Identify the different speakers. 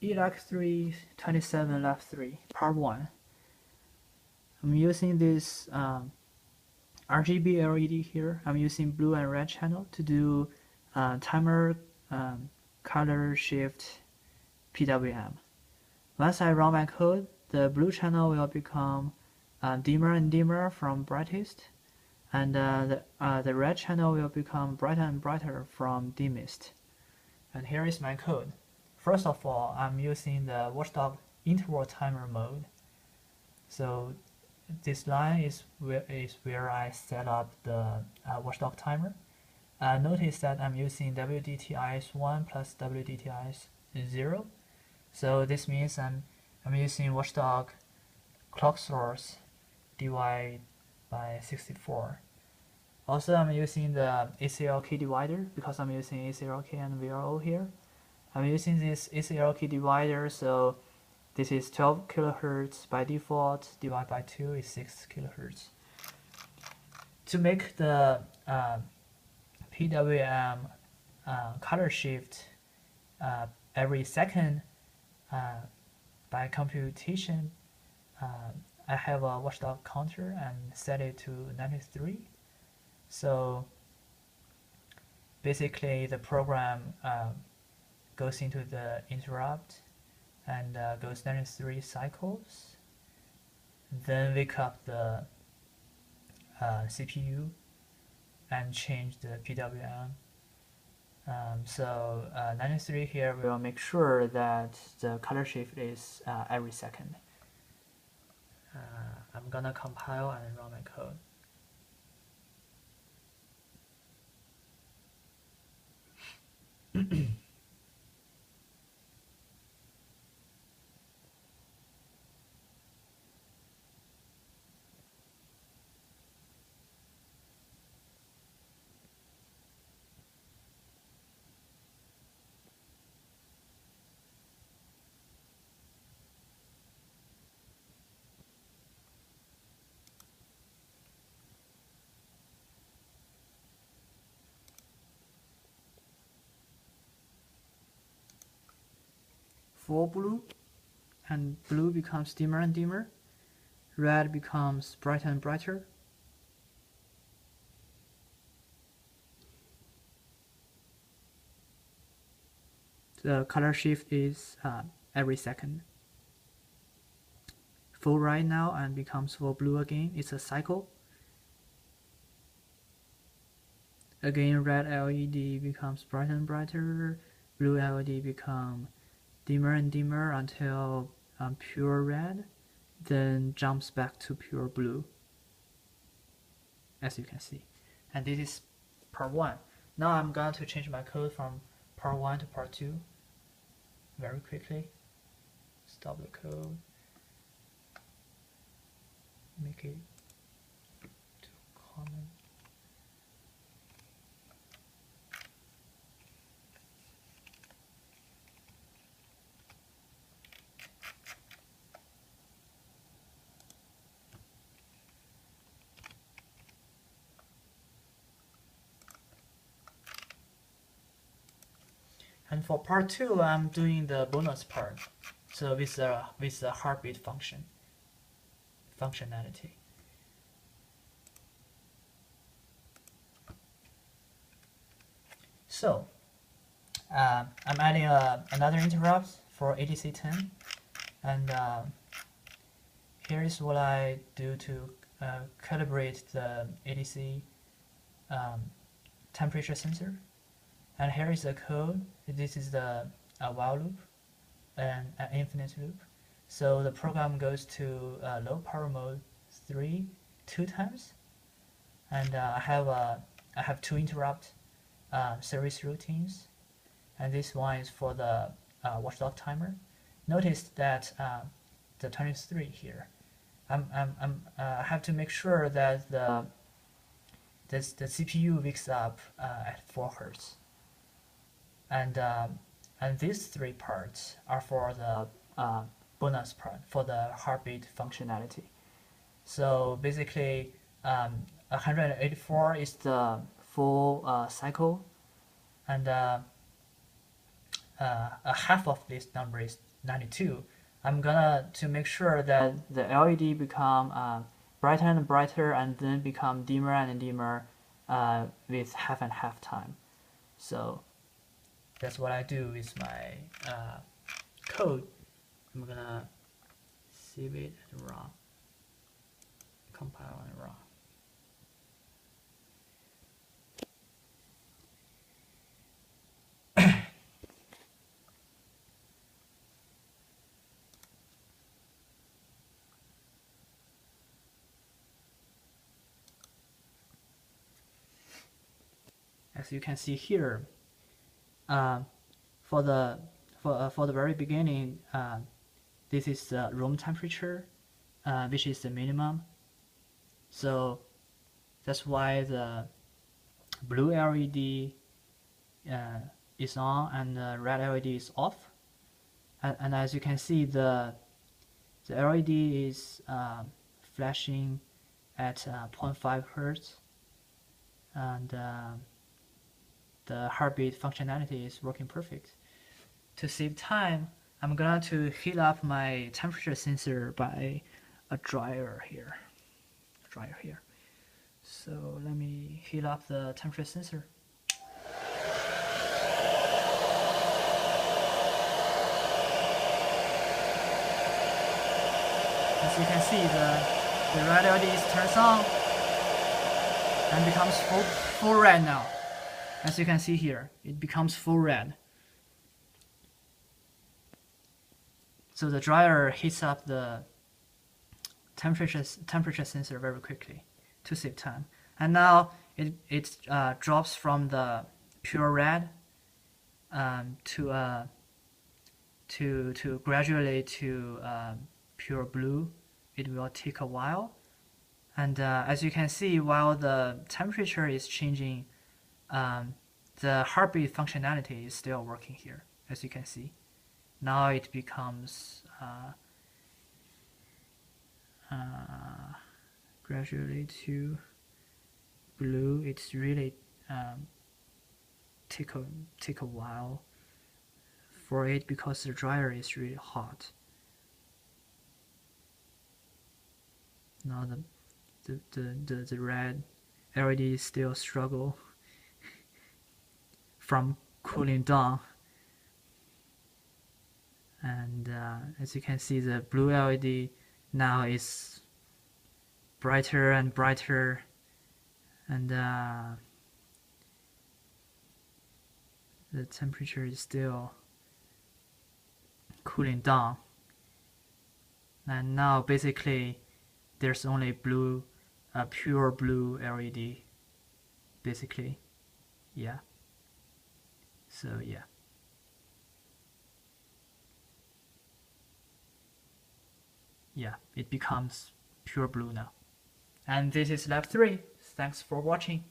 Speaker 1: ELEC327 Lab 3 Part 1. I'm using this RGB LED here. I'm using blue and red channel to do timer color shift PWM. Once I run my code, the blue channel will become dimmer and dimmer from brightest, and the red channel will become brighter and brighter from dimmest. And here is my code. First of all, I'm using the watchdog interval timer mode. So this line is where I set up the watchdog timer. Notice that I'm using WDTIS1 plus WDTIS0. So this means I'm using watchdog clock source divided by 64. Also, I'm using the ACLK divider because I'm using ACLK and VRO here. I'm using this ACLK divider, so this is 12 kHz by default, divided by 2 is 6 kHz. To make the PWM color shift every second by computation, I have a watchdog counter and set it to 93. So basically the program goes into the interrupt and goes 93 cycles, then wake up the CPU and change the PWM. So 93 here will make sure that the color shift is every second. I'm gonna compile and run my code. For blue, and blue becomes dimmer and dimmer, red becomes brighter and brighter. The color shift is every second. Full red now and becomes full blue again. It's a cycle. Again, red LED becomes brighter and brighter. Blue LED becomes dimmer and dimmer until pure red, then jumps back to pure blue, as you can see. And this is part 1. Now I'm going to change my code from part 1 to part 2 very quickly. Stop the code, make it to common. And for part 2, I'm doing the bonus part. So with the heartbeat functionality. So I'm adding another interrupt for ADC10, and here is what I do to calibrate the ADC temperature sensor. And here is the code. This is the while loop and an infinite loop. So the program goes to low power mode two times, and I have 2 interrupt service routines, and this one is for the watchdog timer. Notice that the 23 here. I have to make sure that the CPU wakes up at 4 Hz. And these 3 parts are for the bonus part, for the heartbeat functionality. So basically 184 is the full cycle, and a half of this number is 92, I'm gonna to make sure that the LED become brighter and brighter and then become dimmer and dimmer with half and half time. So that's what I do with my code. I'm gonna save it and run, compile and run. As you can see here, for the very beginning, this is the room temperature, which is the minimum. So that's why the blue LED is on and the red LED is off. And as you can see, the LED is flashing at 0.5 Hertz, and the heartbeat functionality is working perfect. To save time, I'm going to heat up my temperature sensor by a dryer here. So let me heat up the temperature sensor. As you can see, the red LED turns on and becomes full red now. As you can see here, it becomes full red. So the dryer heats up the temperature sensor very quickly to save time. And now it drops from the pure red to gradually to pure blue. It will take a while. And as you can see, while the temperature is changing, the heartbeat functionality is still working here, as you can see. Now it becomes gradually to blue. It's really take a while for it because the dryer is really hot. Now the red LED still struggle from cooling down, and as you can see, the blue LED now is brighter and brighter, and the temperature is still cooling down. And now basically there's only blue, pure blue LED basically. Yeah. So yeah. Yeah, it becomes pure blue now. And this is lab 3. Thanks for watching.